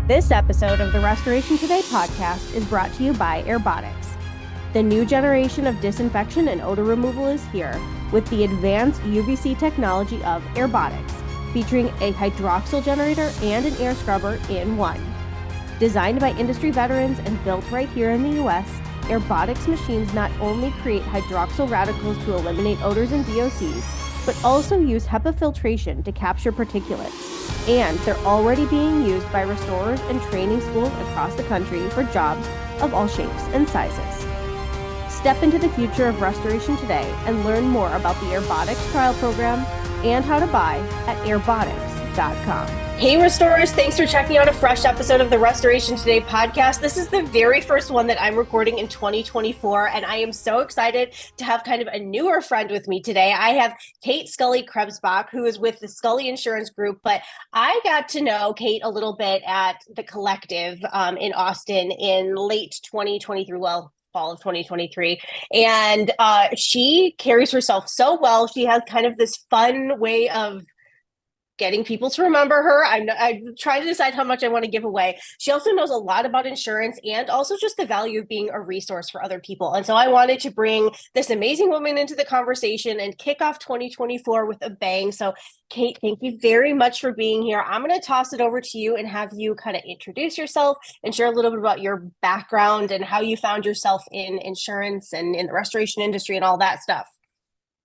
This episode of the Restoration Today podcast is brought to you by Airbotics. The new generation of disinfection and odor removal is here with the advanced UVC technology of Airbotics, featuring a hydroxyl generator and an air scrubber in one. Designed by industry veterans and built right here in the US, Airbotics machines not only create hydroxyl radicals to eliminate odors and VOCs, but also use HEPA filtration to capture particulates. And they're already being used by restorers and training schools across the country for jobs of all shapes and sizes. Step into the future of restoration today and learn more about the Airbotics trial program and how to buy at airbotics.com. Hey restorers, thanks for checking out a fresh episode of the Restoration Today podcast. This is the very first one that I'm recording in 2024, and I am so excited to have kind of a newer friend with me today. I have Kate Scully-Krebsbach, who is with the Scully Insurance Group, but I got to know Kate a little bit at the Collective in Austin in late 2023, fall of 2023. And she carries herself so well. She has kind of this fun way of getting people to remember her. I'm trying to decide how much I want to give away. She also knows a lot about insurance and also just the value of being a resource for other people. And so I wanted to bring this amazing woman into the conversation and kick off 2024 with a bang. So Kate, thank you very much for being here. I'm going to toss it over to you and have you kind of introduce yourself and share a little bit about your background and how you found yourself in insurance and in the restoration industry and all that stuff.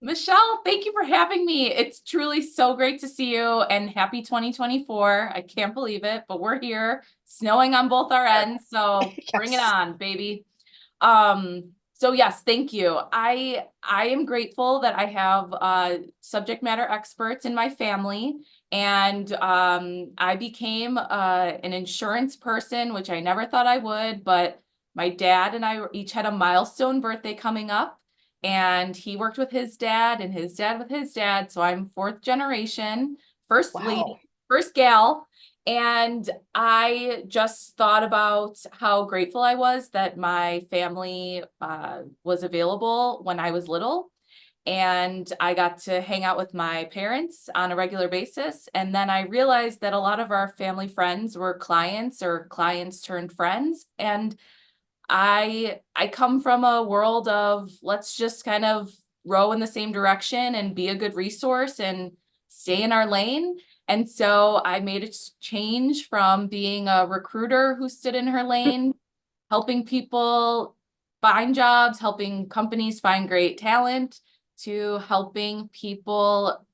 Michelle, thank you for having me. It's truly so great to see you and happy 2024. I can't believe it, but we're here, snowing on both our ends. So yes. Bring it on, baby. So yes, thank you. I am grateful that I have subject matter experts in my family, and I became an insurance person, which I never thought I would, but my dad and I each had a milestone birthday coming up. And he worked with his dad and his dad with his dad. So I'm fourth generation, first lady, first gal. And I just thought about how grateful I was that my family was available when I was little. And I got to hang out with my parents on a regular basis. And then I realized that a lot of our family friends were clients or clients turned friends. And I come from a world of let's just kind of row in the same direction and be a good resource and stay in our lane. And so I made a change from being a recruiter who stood in her lane, helping people find jobs, helping companies find great talent, to helping people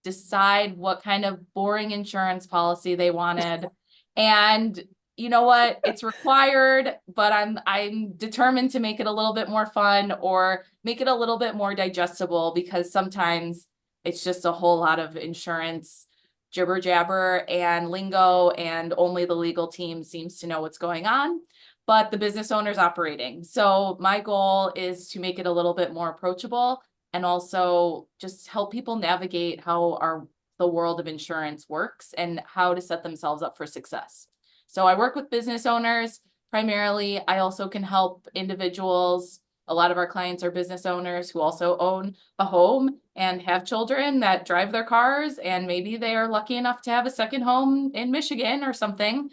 decide what kind of boring insurance policy they wanted. And you know what? It's required, but I'm determined to make it a little bit more fun or make it a little bit more digestible, because sometimes it's just a whole lot of insurance jibber jabber and lingo, and only the legal team seems to know what's going on, but the business owner's operating. So my goal is to make it a little bit more approachable and also just help people navigate how the world of insurance works and how to set themselves up for success. So I work with business owners primarily. I also can help individuals. A lot of our clients are business owners who also own a home and have children that drive their cars, and maybe they are lucky enough to have a second home in Michigan or something.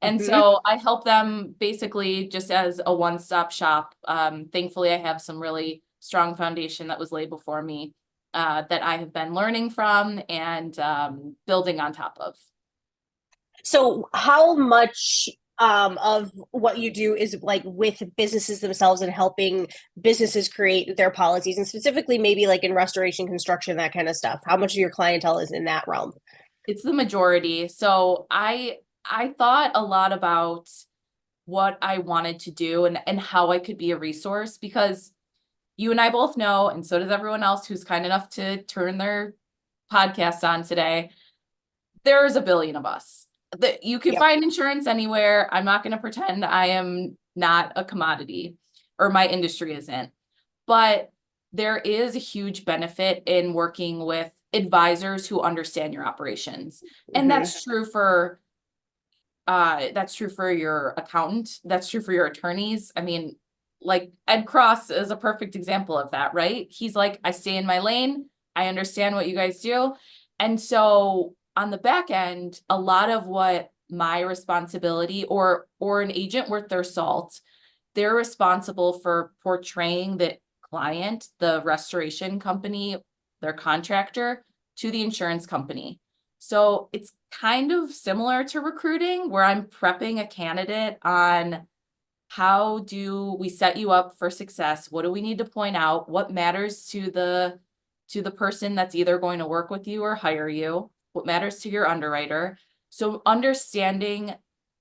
And so I help them basically just as a one-stop shop. Thankfully, I have some really strong foundation that was laid before me that I have been learning from and building on top of. So how much of what you do is like with businesses themselves and helping businesses create their policies, and specifically maybe like in restoration, construction, that kind of stuff? How much of your clientele is in that realm? It's the majority. So I thought a lot about what I wanted to do and how I could be a resource, because you and I both know, and so does everyone else who's kind enough to turn their podcast on today, there's a billion of us. That you can find insurance anywhere. I'm not going to pretend I am not a commodity, or my industry isn't, but there is a huge benefit in working with advisors who understand your operations. And that's true for your accountant. That's true for your attorneys. I mean, like Ed Cross is a perfect example of that, right? He's like, I stay in my lane. I understand what you guys do. And so on the back end, a lot of what my responsibility, or an agent worth their salt. They're responsible for portraying the client, the restoration company, their contractor, to the insurance company. So it's kind of similar to recruiting, where I'm prepping a candidate on how do we set you up for success? What do we need to point out? What matters to the person that's either going to work with you or hire you? What matters to your underwriter? So understanding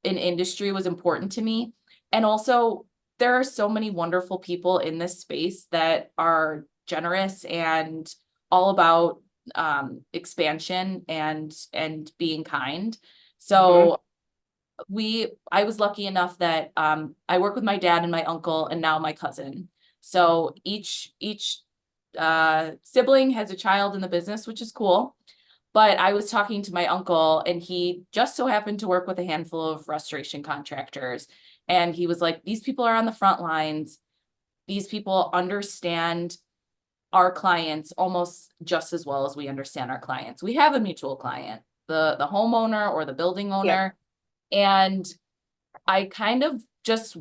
an industry was important to me. And also, there are so many wonderful people in this space that are generous and all about expansion and being kind. So I was lucky enough that I work with my dad and my uncle and now my cousin. So each sibling has a child in the business, which is cool. But I was talking to my uncle, and he just so happened to work with a handful of restoration contractors. And he was like, these people are on the front lines. These people understand our clients almost just as well as we understand our clients. We have a mutual client, the homeowner or the building owner. And I kind of just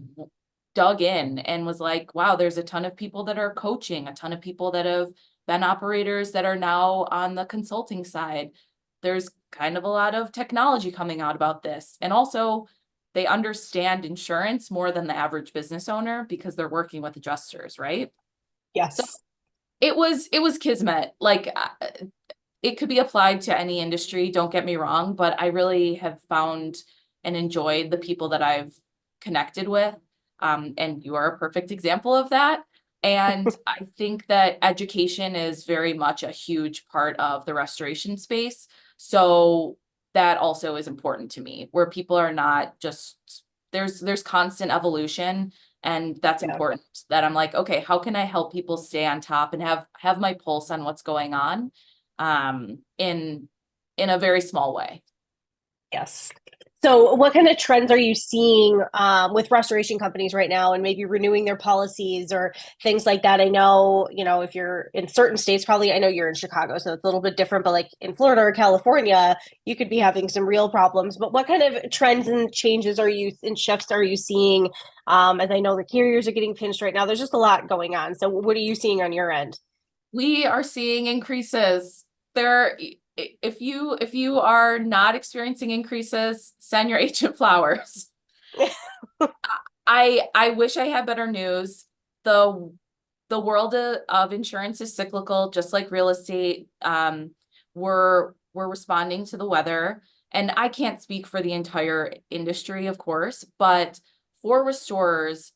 dug in and was like, wow, there's a ton of people that are coaching, a ton of people that have been operators that are now on the consulting side. There's kind of a lot of technology coming out about this. And also, they understand insurance more than the average business owner because they're working with adjusters, right? Yes. So it was kismet. Like, it could be applied to any industry, don't get me wrong, but I really have found and enjoyed the people that I've connected with. And you are a perfect example of that. And I think that education is very much a huge part of the restoration space. So that also is important to me, where people are not just, there's constant evolution. And that's important, that I'm like, okay, how can I help people stay on top and have my pulse on what's going on in a very small way. Yes. So what kind of trends are you seeing with restoration companies right now, and maybe renewing their policies or things like that? I know, if you're in certain states, probably, I know you're in Chicago, so it's a little bit different, but like in Florida or California, you could be having some real problems. But what kind of trends and changes and shifts are you seeing? As I know the carriers are getting pinched right now, there's just a lot going on. So what are you seeing on your end? We are seeing increases. If you are not experiencing increases, send your agent flowers. I wish I had better news. The world of insurance is cyclical, just like real estate. We're responding to the weather, and I can't speak for the entire industry, of course, but for restorers,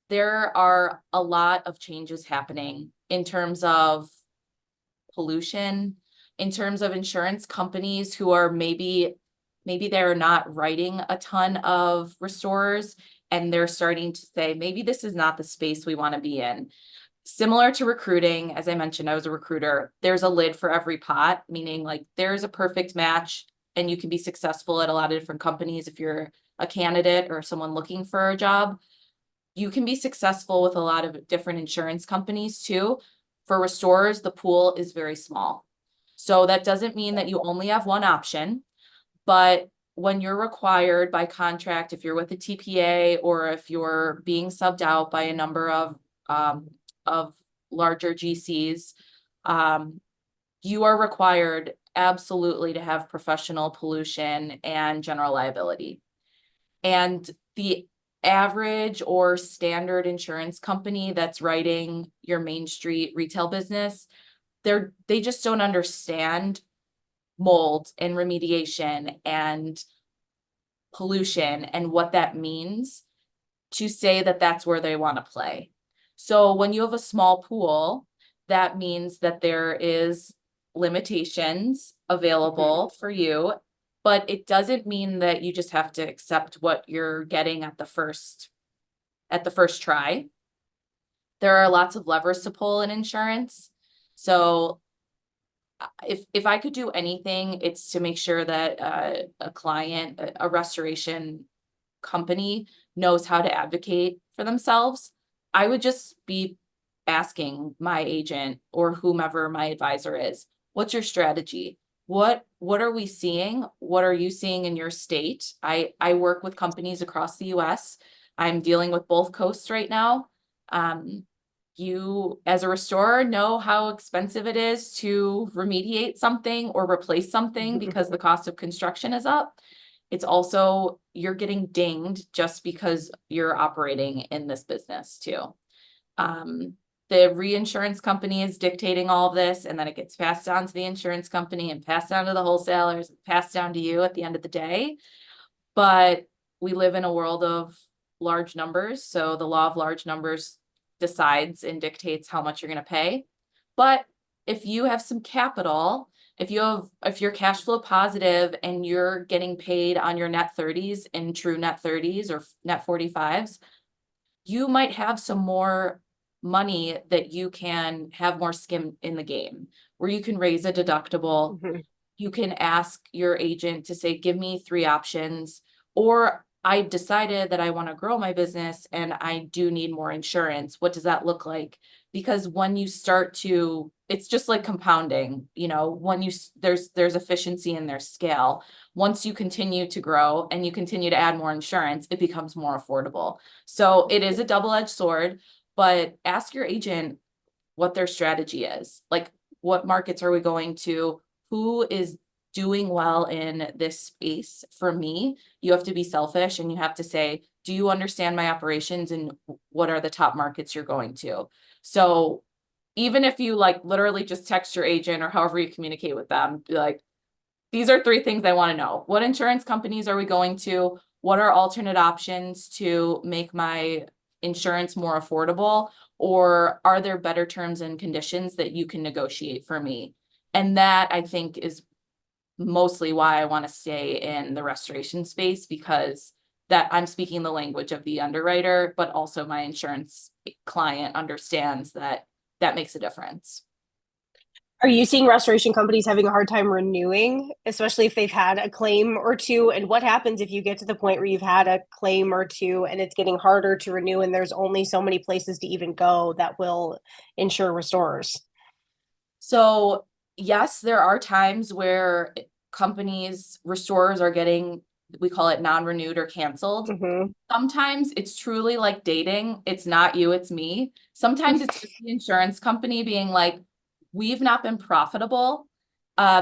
there are a lot of changes happening in terms of pollution, in terms of insurance companies who are maybe they're not writing a ton of restorers, and they're starting to say, maybe this is not the space we want to be in. Similar to recruiting, as I mentioned, I was a recruiter. There's a lid for every pot, meaning like there's a perfect match and you can be successful at a lot of different companies. If you're a candidate or someone looking for a job, you can be successful with a lot of different insurance companies too. For restorers, the pool is very small. So that doesn't mean that you only have one option, but when you're required by contract, if you're with a TPA or if you're being subbed out by a number of larger GCs, you are required absolutely to have professional pollution and general liability. And the average or standard insurance company that's writing your Main Street retail business, they just don't understand mold and remediation and pollution and what that means to say that that's where they want to play. So when you have a small pool, that means that there is limitations available for you, but it doesn't mean that you just have to accept what you're getting at the first try. There are lots of levers to pull in insurance. So if I could do anything, it's to make sure that a client, a restoration company knows how to advocate for themselves. I would just be asking my agent or whomever my advisor is, what's your strategy? what are we seeing? What are you seeing in your state? I work with companies across the US. I'm dealing with both coasts right now. You, as a restorer, know how expensive it is to remediate something or replace something because the cost of construction is up. It's also, you're getting dinged just because you're operating in this business too. The reinsurance company is dictating all of this, and then it gets passed down to the insurance company and passed down to the wholesalers, passed down to you at the end of the day. But we live in a world of large numbers, so the law of large numbers decides and dictates how much you're going to pay. But if you have some capital, if you're cash flow positive and you're getting paid on your net 30s and true net 30s or net 45s, you might have some more money that you can have more skin in the game, where you can raise a deductible. You can ask your agent to say, give me 3 options, or I decided that I want to grow my business and I do need more insurance. What does that look like? Because when you start to, it's just like compounding, when there's efficiency in their scale. Once you continue to grow and you continue to add more insurance, it becomes more affordable. So it is a double-edged sword, but ask your agent what their strategy is. Like, what markets are we going to? Who is doing well in this space? For me, you have to be selfish and you have to say, do you understand my operations and what are the top markets you're going to? So even if you literally just text your agent or however you communicate with them, be like, these are 3 things I want to know. What insurance companies are we going to? What are alternate options to make my insurance more affordable? Or are there better terms and conditions that you can negotiate for me? And that, I think, is mostly why I want to stay in the restoration space, because that I'm speaking the language of the underwriter, but also my insurance client understands that makes a difference. Are you seeing restoration companies having a hard time renewing, especially if they've had a claim or 2? And what happens if you get to the point where you've had a claim or 2 and it's getting harder to renew and there's only so many places to even go that will insure restorers? So yes, there are times where restorers are getting, we call it non-renewed or canceled. Sometimes it's truly like dating. It's not you, it's me. Sometimes it's just the insurance company being like, we've not been profitable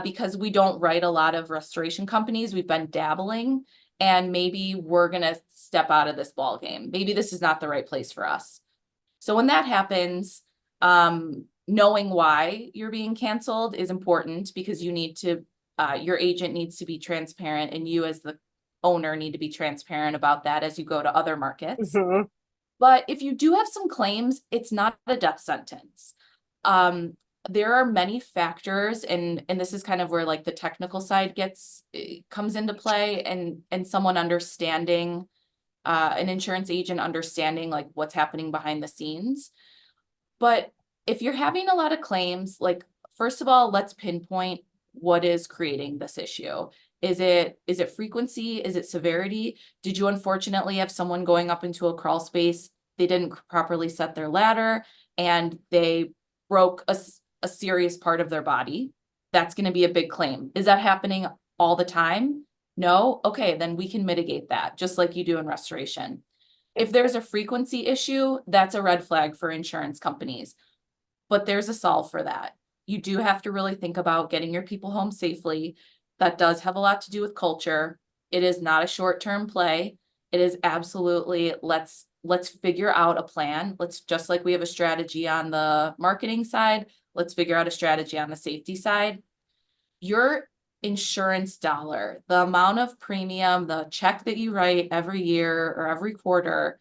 because we don't write a lot of restoration companies. We've been dabbling, and maybe we're going to step out of this ball game. Maybe this is not the right place for us. So when that happens, knowing why you're being canceled is important, because you need to, your agent needs to be transparent, and you as the owner need to be transparent about that as you go to other markets. But if you do have some claims, it's not a death sentence. There are many factors, and this is kind of where the technical side comes into play, and someone understanding, an insurance agent understanding what's happening behind the scenes. But if you're having a lot of claims, first of all, let's pinpoint what is creating this issue. Is it frequency? Is it severity? Did you unfortunately have someone going up into a crawl space? They didn't properly set their ladder and they broke a serious part of their body. That's going to be a big claim. Is that happening all the time? No? Okay, then we can mitigate that just like you do in restoration. If there's a frequency issue, that's a red flag for insurance companies, but there's a solve for that. You do have to really think about getting your people home safely. That does have a lot to do with culture. It is not a short-term play. It is absolutely, let's figure out a plan. Let's, just like we have a strategy on the marketing side, let's figure out a strategy on the safety side. Your insurance dollar, the amount of premium, the check that you write every year or every quarter,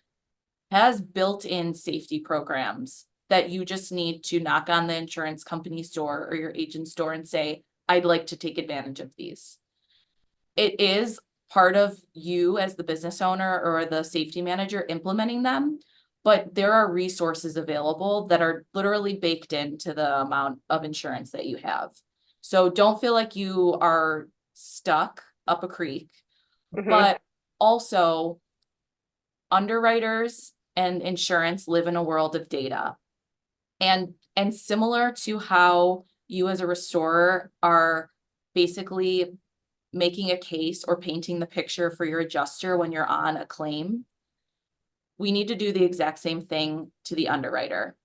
has built-in safety programs that you just need to knock on the insurance company's door or your agent's door and say, I'd like to take advantage of these. It is part of you as the business owner or the safety manager implementing them, but there are resources available that are literally baked into the amount of insurance that you have. So don't feel like you are stuck up a creek, but also underwriters and insurance live in a world of data. And similar to how you as a restorer are basically making a case or painting the picture for your adjuster when you're on a claim, we need to do the exact same thing to the underwriter.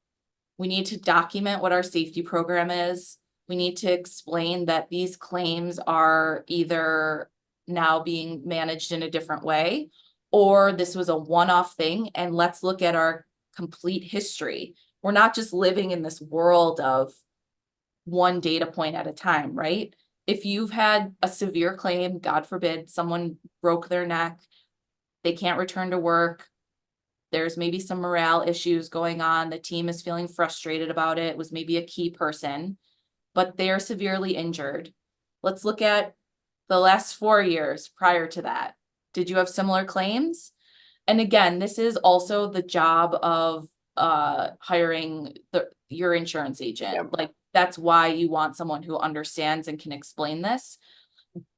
We need to document what our safety program is. We need to explain that these claims are either now being managed in a different way, or this was a one-off thing, and let's look at our complete history. We're not just living in this world of one data point at a time, right? If you've had a severe claim, God forbid, someone broke their neck, they can't return to work, there's maybe some morale issues going on, the team is feeling frustrated about it, was maybe a key person, but they're severely injured. Let's look at the last 4 years prior to that. Did you have similar claims? And again, this is also the job of hiring your insurance agent. Yep. Like, that's why you want someone who understands and can explain this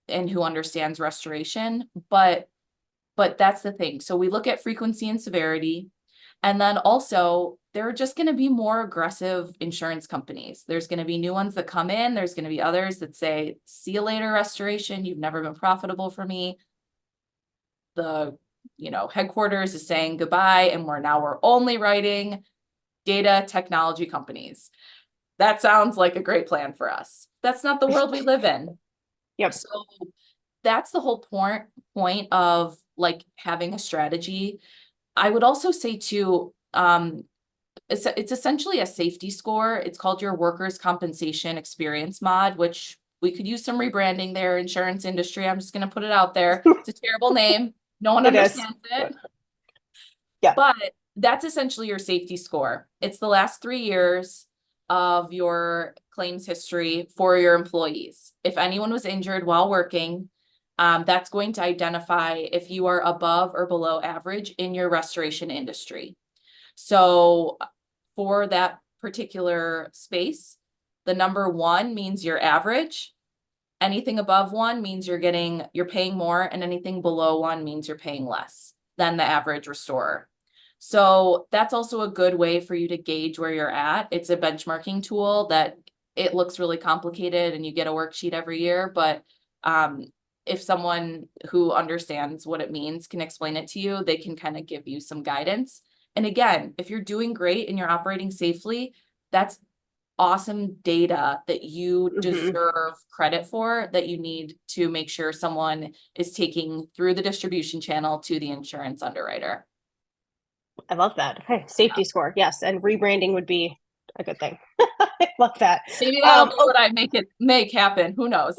and who understands restoration. But that's the thing. So we look at frequency and severity. And then also, there are just going to be more aggressive insurance companies. There's going to be new ones that come in. There's going to be others that say, see you later, restoration. You've never been profitable for me. The headquarters is saying goodbye, and we're only writing data technology companies. That sounds like a great plan for us. That's not the world we live in. Yep. So that's the whole point of like having a strategy. I would also say too, it's essentially a safety score. It's called your workers' compensation experience mod, which we could use some rebranding there, insurance industry. I'm just going to put it out there. It's a terrible name. No one understands it. Yeah. But that's essentially your safety score. It's the last 3 years of your claims history for your employees. If anyone was injured while working, that's going to identify if you are above or below average in your restoration industry. So for that particular space, the number 1 means you're average. Anything above 1 means you're paying more, and anything below 1 means you're paying less than the average restorer. So that's also a good way for you to gauge where you're at. It's a benchmarking tool that it looks really complicated and you get a worksheet every year, but if someone who understands what it means can explain it to you, they can kind of give you some guidance. And again, if you're doing great and you're operating safely, that's awesome data that you deserve credit for, that you need to make sure someone is taking through the distribution channel to the insurance underwriter. I love that. Okay. Safety score. Yes. And rebranding would be a good thing. I love that. Maybe that'll be what I make happen. Who knows?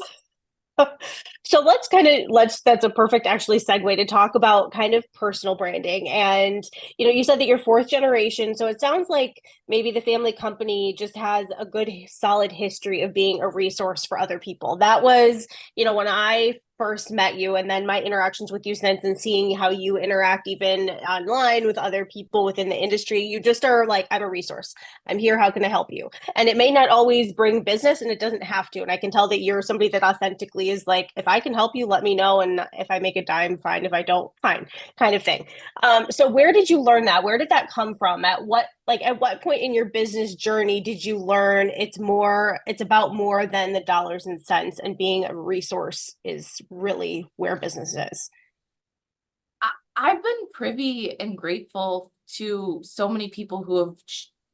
So that's a perfect actually segue to talk about kind of personal branding. And, you said that you're 4th generation. So it sounds like maybe the family company just has a good, solid history of being a resource for other people. That was, when I first met you, and then my interactions with you since, and seeing how you interact even online with other people within the industry, you just are like, I'm a resource. I'm here. How can I help you? And it may not always bring business, and it doesn't have to. And I can tell that you're somebody that authentically is like, if I can help you, let me know. And if I make a dime, fine. If I don't, fine, kind of thing. So where did you learn that? Where did that come from? At what point in your business journey did you learn it's about more than the dollars and cents, and being a resource is really where business is? I've been privy and grateful to so many people who have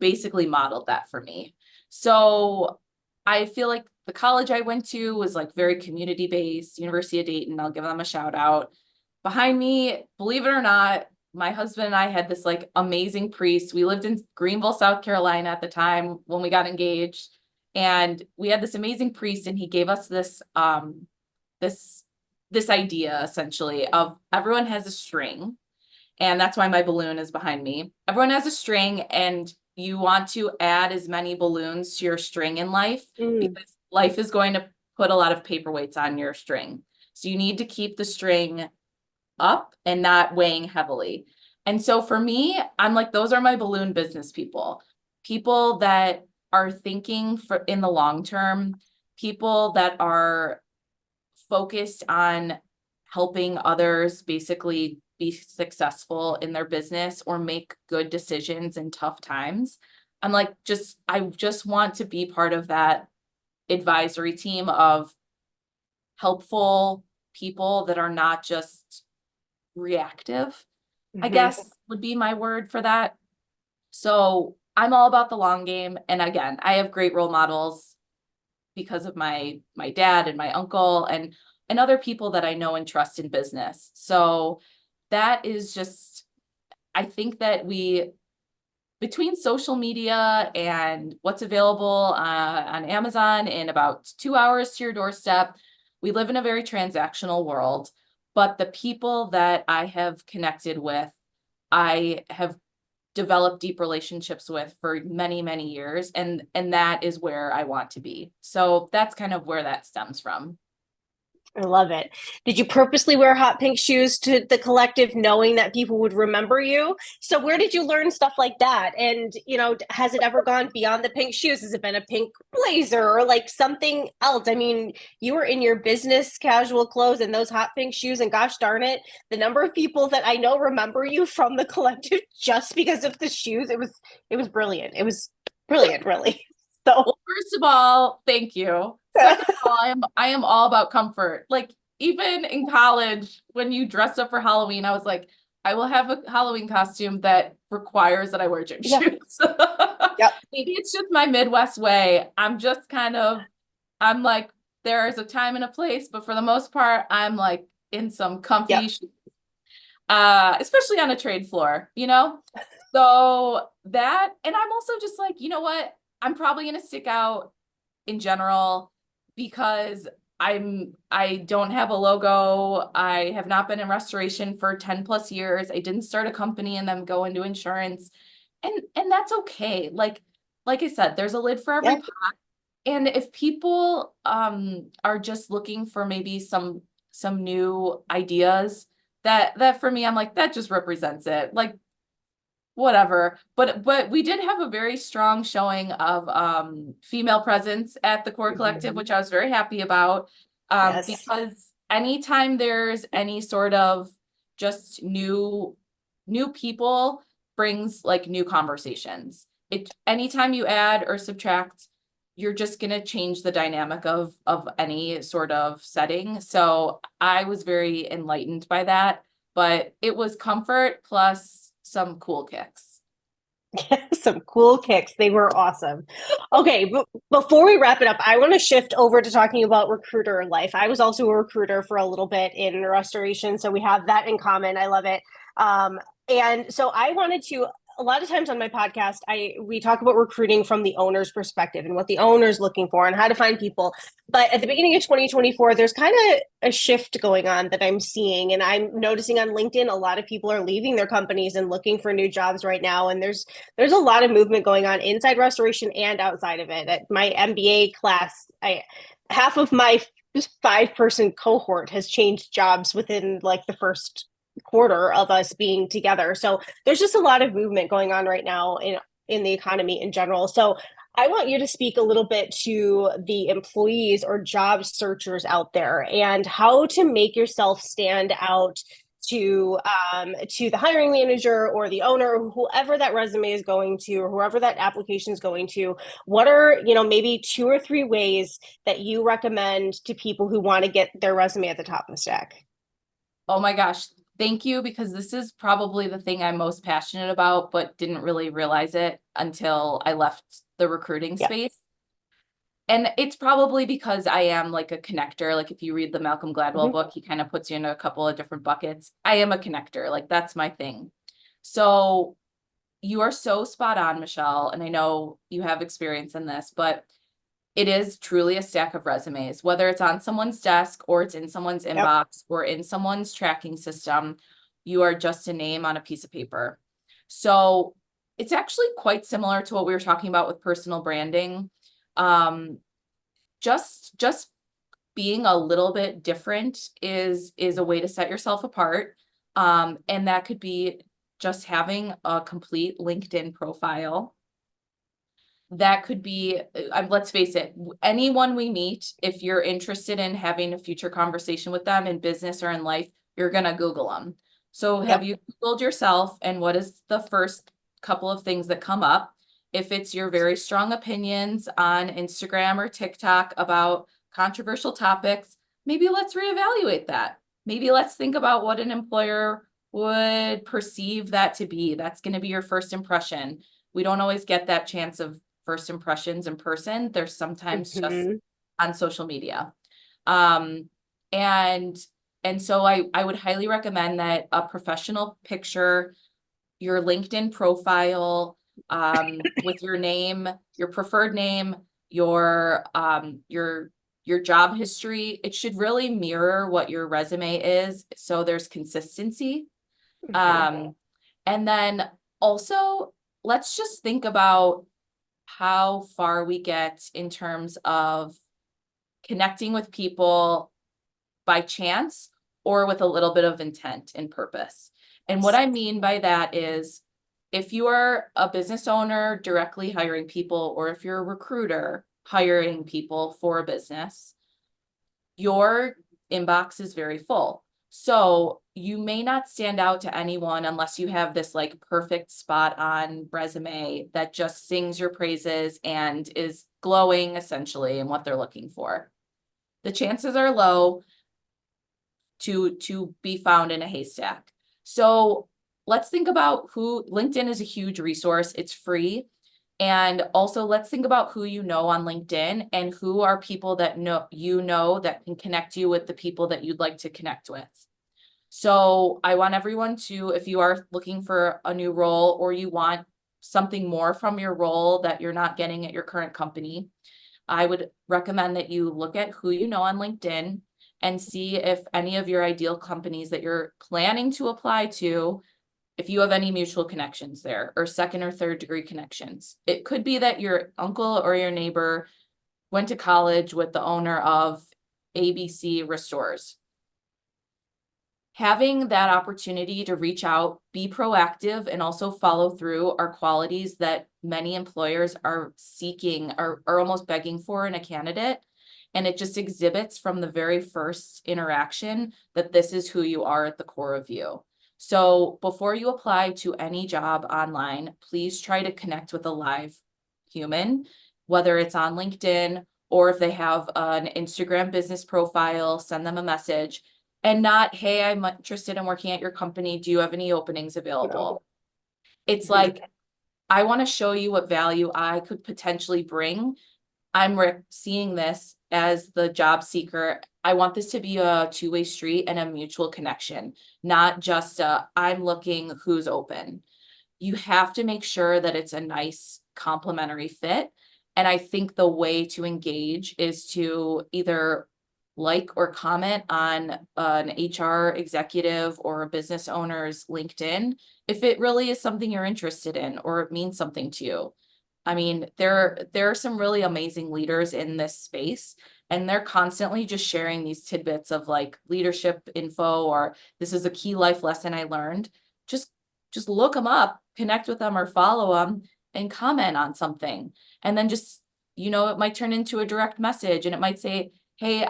basically modeled that for me. So I feel like the college I went to was like very community based, University of Dayton. I'll give them a shout out. Behind me, believe it or not, my husband and I had this like amazing priest. We lived in Greenville, South Carolina at the time when we got engaged. And we had this amazing priest, and he gave us this idea essentially of everyone has a string. And that's why my balloon is behind me. Everyone has a string, and you want to add as many balloons to your string in life, because life is going to put a lot of paperweights on your string. So you need to keep the string up and not weighing heavily. And so for me, I'm like, those are my balloon business people that are thinking in the long term, people that are focused on helping others basically be successful in their business or make good decisions in tough times. I'm like, I just want to be part of that advisory team of helpful people that are not just reactive, I Mhm. guess would be my word for that. So I'm all about the long game. And again, I have great role models because of my dad and my uncle and other people that I know and trust in business. So that is just, I think that between social media and what's available on Amazon in about 2 hours to your doorstep, we live in a very transactional world. But the people that I have connected with, I have developed deep relationships with for many, many years. And that is where I want to be. So that's kind of where that stems from. I love it. Did you purposely wear hot pink shoes to the collective knowing that people would remember you? So where did you learn stuff like that? And, has it ever gone beyond the pink shoes? Has it been a pink blazer or like something else? I mean, you were in your business casual clothes and those hot pink shoes, and gosh darn it, the number of people that I know remember you from the collective just because of the shoes, it was brilliant. It was brilliant, really. So Well, first of all, thank you. Second of all, I am all about comfort. Like even in college, when you dress up for Halloween, I was like, I will have a Halloween costume that requires that I wear gym yeah. shoes. Yep. Maybe it's just my Midwest way. I'm like, there is a time and a place, but for the most part, I'm like in some comfy Yep. shoes, especially on a trade floor, So that, and I'm also just like, you know what? I'm probably going to stick out in general because I don't have a logo. I have not been in restoration for 10 plus years. I didn't start a company and then go into insurance. And that's okay. Like I said, there's a lid for every Yep. pot. And if people are just looking for maybe some new ideas, that for me, I'm like, that just represents it. Like whatever. But we did have a very strong showing of female presence at the core collective, which I was very happy about. Yes. Because anytime there's any sort of just new people brings like new conversations. Anytime you add or subtract, you're just going to change the dynamic of any sort of setting. So I was very enlightened by that, but it was comfort plus some cool kicks. Some cool kicks. They were awesome. Okay, before we wrap it up, I want to shift over to talking about recruiter life. I was also a recruiter for a little bit in restoration, so we have that in common. I love it. And so I wanted to, a lot of times on my podcast, we talk about recruiting from the owner's perspective and what the owner's looking for and how to find people. But at the beginning of 2024, there's kind of a shift going on that I'm seeing, and I'm noticing on LinkedIn a lot of people are leaving their companies and looking for new jobs right now. And there's a lot of movement going on inside restoration and outside of it. At my MBA class, half of my 5-person cohort has changed jobs within like the first quarter of us being together. So there's just a lot of movement going on right now in the economy in general. So I want you to speak a little bit to the employees or job searchers out there and how to make yourself stand out to the hiring manager or the owner, or whoever that resume is going to, or whoever that application is going to. What are, maybe 2 or 3 ways that you recommend to people who want to get their resume at the top of the stack? Oh my gosh. Thank you, because this is probably the thing I'm most passionate about, but didn't really realize it until I left the recruiting space. And it's probably because I am like a connector. Like if you read the Malcolm Gladwell book, he kind of puts you in a couple of different buckets. I am a connector. Like that's my thing. So you are so spot on, Michelle. And I know you have experience in this, but it is truly a stack of resumes, whether it's on someone's desk or it's in someone's inbox or in someone's tracking system. You are just a name on a piece of paper. So it's actually quite similar to what we were talking about with personal branding. Just being a little bit different is a way to set yourself apart. And that could be just having a complete LinkedIn profile. That could be, let's face it, anyone we meet, if you're interested in having a future conversation with them in business or in life, you're going to Google them. So have you Googled yourself, and what is the first couple of things that come up? If it's your very strong opinions on Instagram or TikTok about controversial topics, maybe let's reevaluate that. Maybe let's think about what an employer would perceive that to be. That's going to be your first impression. We don't always get that chance of first impressions in person. There's sometimes just on social media. And so I would highly recommend that a professional picture, your LinkedIn profile, with your name, your preferred name, your job history, it should really mirror what your resume is. So there's consistency. And then also let's just think about how far we get in terms of connecting with people by chance or with a little bit of intent and purpose. And what I mean by that is if you are a business owner directly hiring people, or if you're a recruiter hiring people for a business, your inbox is very full. So you may not stand out to anyone unless you have this like perfect spot on resume that just sings your praises and is glowing essentially in what they're looking for. The chances are low to be found in a haystack. So let's think about who. LinkedIn is a huge resource. It's free. And also let's think about who you know on LinkedIn and who are people that know that can connect you with the people that you'd like to connect with. So I want everyone to, if you are looking for a new role or you want something more from your role that you're not getting at your current company, I would recommend that you look at who you know on LinkedIn and see if any of your ideal companies that you're planning to apply to, if you have any mutual connections there or second or third degree connections. It could be that your uncle or your neighbor went to college with the owner of ABC Restores. Having that opportunity to reach out, be proactive, and also follow through are qualities that many employers are seeking, are almost begging for in a candidate. And it just exhibits from the very first interaction that this is who you are at the core of you. So before you apply to any job online, please try to connect with a live human, whether it's on LinkedIn or if they have an Instagram business profile, send them a message. And not, hey, I'm interested in working at your company. Do you have any openings available? It's like, I want to show you what value I could potentially bring. I'm seeing this as the job seeker. I want this to be a two-way street and a mutual connection, not just I'm looking who's open. You have to make sure that it's a nice complementary fit. And I think the way to engage is to either like or comment on an HR executive or a business owner's LinkedIn if it really is something you're interested in or it means something to you. I mean, there are some really amazing leaders in this space, and they're constantly just sharing these tidbits of like leadership info, or this is a key life lesson I learned. Just look them up, connect with them or follow them and comment on something. And then just, it might turn into a direct message and it might say, hey,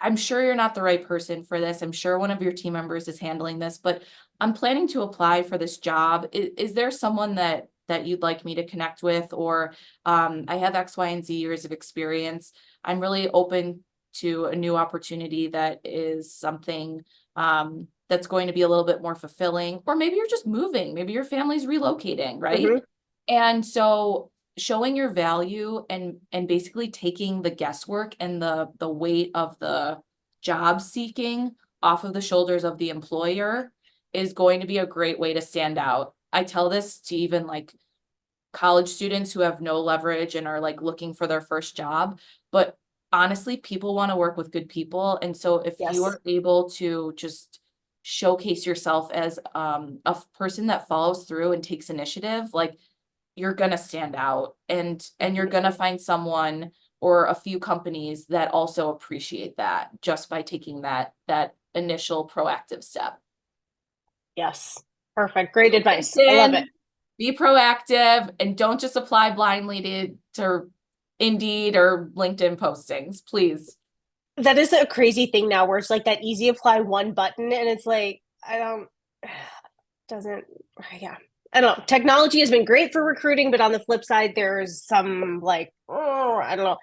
I'm sure you're not the right person for this. I'm sure one of your team members is handling this, but I'm planning to apply for this job. Is there someone that you'd like me to connect with? Or I have X, Y, and Z years of experience. I'm really open to a new opportunity that is something that's going to be a little bit more fulfilling. Or maybe you're just moving. Maybe your family's relocating, right? And so showing your value and basically taking the guesswork and the weight of the job seeking off of the shoulders of the employer is going to be a great way to stand out. I tell this to even like college students who have no leverage and are like looking for their first job, but honestly, people want to work with good people. And so if you are able to just showcase yourself as a person that follows through and takes initiative, like you're going to stand out and you're going to find someone or a few companies that also appreciate that just by taking that initial proactive step. Yes. Perfect. Great advice. I love it. Be proactive and don't just apply blindly to Indeed or LinkedIn postings, please. That is a crazy thing now where it's like that easy apply one button and it's like, yeah. I don't know. Technology has been great for recruiting, but on the flip side, there's some like, oh, I don't know.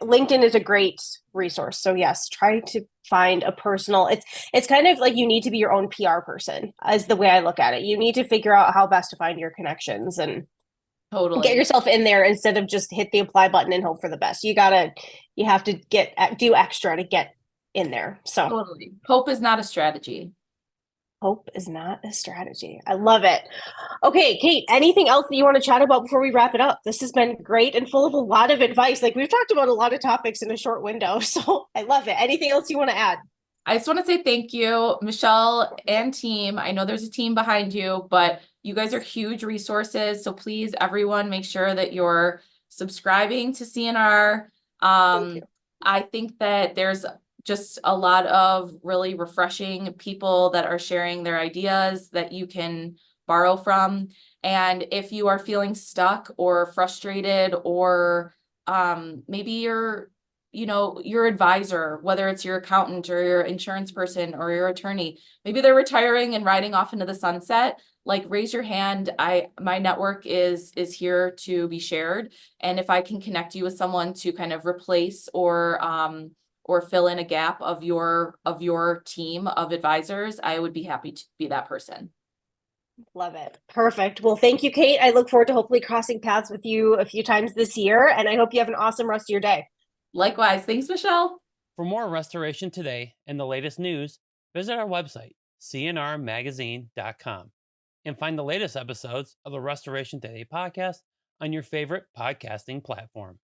LinkedIn is a great resource. So yes, try to find a personal. It's kind of like you need to be your own PR person, as the way I look at it. You need to figure out how best to find your connections and Totally. get yourself in there instead of just hit the apply button and hope for the best. You have to do extra to get in there. So Totally. Hope is not a strategy. hope is not a strategy. I love it. Okay, Kate, anything else that you want to chat about before we wrap it up? This has been great and full of a lot of advice. Like we've talked about a lot of topics in a short window. So I love it. Anything else you want to add? I just want to say thank you, Michelle and team. I know there's a team behind you, but you guys are huge resources. So please, everyone, make sure that you're subscribing to CNR. I think that there's just a lot of really refreshing people that are sharing their ideas that you can borrow from. And if you are feeling stuck or frustrated, or maybe your advisor, whether it's your accountant or your insurance person or your attorney, maybe they're retiring and riding off into the sunset, like raise your hand. My network is here to be shared. And if I can connect you with someone to kind of replace or fill in a gap of your team of advisors, I would be happy to be that person. Love it. Perfect. Well, thank you, Kate. I look forward to hopefully crossing paths with you a few times this year, and I hope you have an awesome rest of your day. Likewise. Thanks, Michelle. For more Restoration Today and the latest news, visit our website, cnrmagazine.com, and find the latest episodes of the Restoration Today podcast on your favorite podcasting platform.